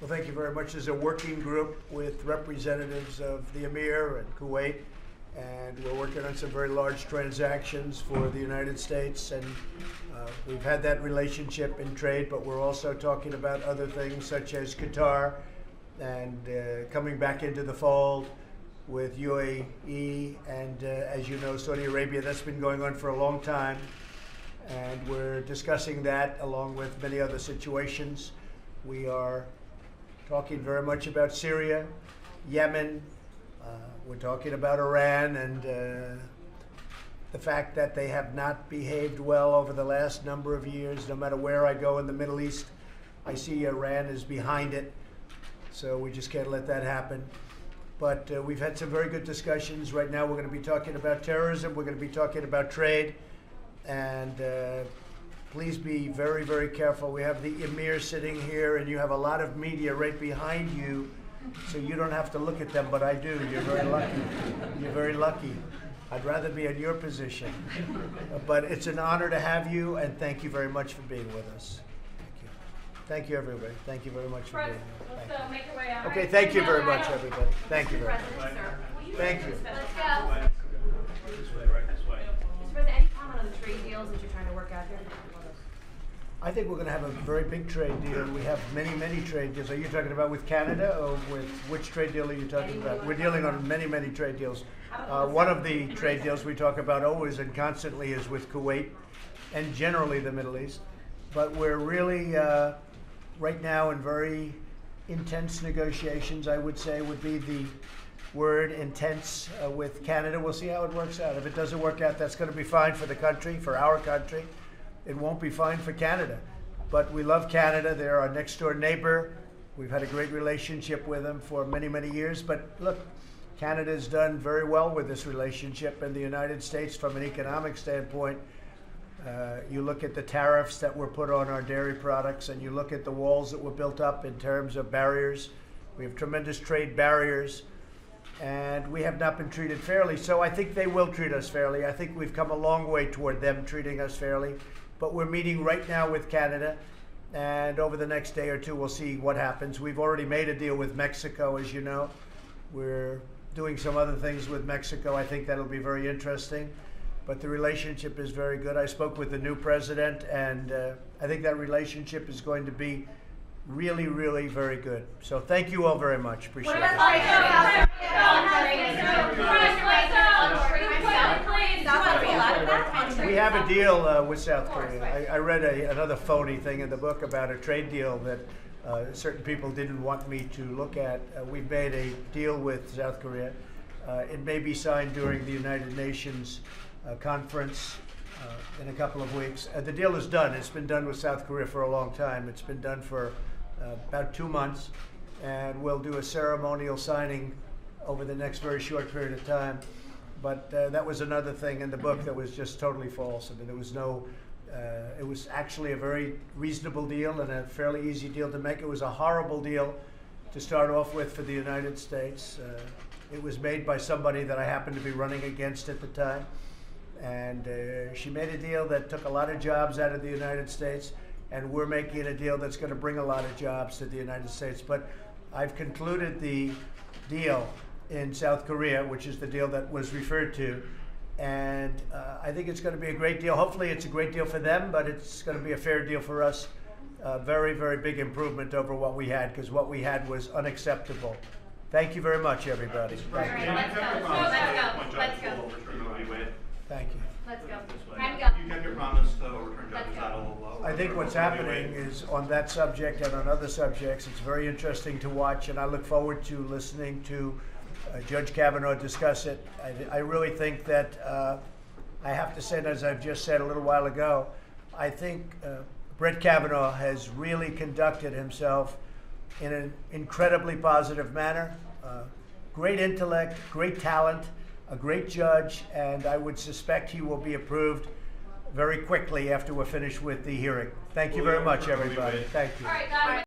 Well, thank you very much. There's a working group with representatives of the Amir and Kuwait, and we're working on some very large transactions for the United States. And we've had that relationship in trade, but we're also talking about other things such as Qatar and coming back into the fold with UAE and, as you know, Saudi Arabia. That's been going on for a long time, and we're discussing that along with many other situations. We are talking very much about Syria, Yemen. We're talking about Iran and the fact that they have not behaved well over the last number of years. No matter where I go in the Middle East, I see Iran is behind it. So we just can't let that happen. But we've had some very good discussions. Right now we're going to be talking about terrorism. We're going to be talking about trade. And please be very, very careful. We have the Amir sitting here, and you have a lot of media right behind you, so you don't have to look at them, but I do. You're very lucky. You're very lucky. I'd rather be in your position. But it's an honor to have you, and thank you very much for being with us. Thank you. Thank you, everybody. Thank you very much for being here. Let's make our way out. Okay, thank you very much, everybody. Thank you very much. Thank you. Let's go. This way, right this way. Mr. President, any comment on the trade deals that you're trying to work out here? I think we're going to have a very big trade deal. We have many, many trade deals. Are you talking about with Canada, or with which trade deal are you talking about? We're dealing on many, many trade deals. One of the trade deals we talk about always and constantly is with Kuwait and generally the Middle East. But we're really right now in very intense negotiations, I would say would be the word, intense, with Canada. We'll see how it works out. If it doesn't work out, that's going to be fine for the country, for our country. It won't be fine for Canada. But we love Canada. They're our next door neighbor. We've had a great relationship with them for many, many years. But look, Canada's done very well with this relationship, and the United States from an economic standpoint. You look at the tariffs that were put on our dairy products, and you look at the walls that were built up in terms of barriers. We have tremendous trade barriers, and we have not been treated fairly. So I think they will treat us fairly. I think we've come a long way toward them treating us fairly. But we're meeting right now with Canada, and over the next day or two, we'll see what happens. We've already made a deal with Mexico, as you know. We're doing some other things with Mexico. I think that'll be very interesting. But the relationship is very good. I spoke with the new president, and I think that relationship is going to be really, really very good. So thank you all very much. Appreciate it. We have a deal with South Korea. I read another phony thing in the book about a trade deal that certain people didn't want me to look at. We've made a deal with South Korea. It may be signed during the United Nations conference in a couple of weeks. The deal is done. It's been done with South Korea for a long time. It's been done for about 2 months, and we'll do a ceremonial signing over the next very short period of time. But that was another thing in the book that was just totally false. I mean, there was no, it was actually a very reasonable deal and a fairly easy deal to make. It was a horrible deal to start off with for the United States. It was made by somebody that I happened to be running against at the time. And she made a deal that took a lot of jobs out of the United States, and we're making a deal that's going to bring a lot of jobs to the United States. But I've concluded the deal in South Korea, which is the deal that was referred to. And I think it's going to be a great deal. Hopefully it's a great deal for them, but it's going to be a fair deal for us. Very, very big improvement over what we had, because what we had was unacceptable. Thank you very much, everybody. Thank you. Let's go. Let's go. Thank you. Let's go. Time to go. You kept your promise to overturn judges out a little low. I think what's happening is on that subject and on other subjects, it's very interesting to watch, and I look forward to listening to Judge Kavanaugh discuss it. I really think that I have to say, and as I've just said a little while ago, I think Brett Kavanaugh has really conducted himself in an incredibly positive manner. Great intellect, great talent, a great judge, and I would suspect he will be approved very quickly after we're finished with the hearing. Thank you very much, everybody. Thank you.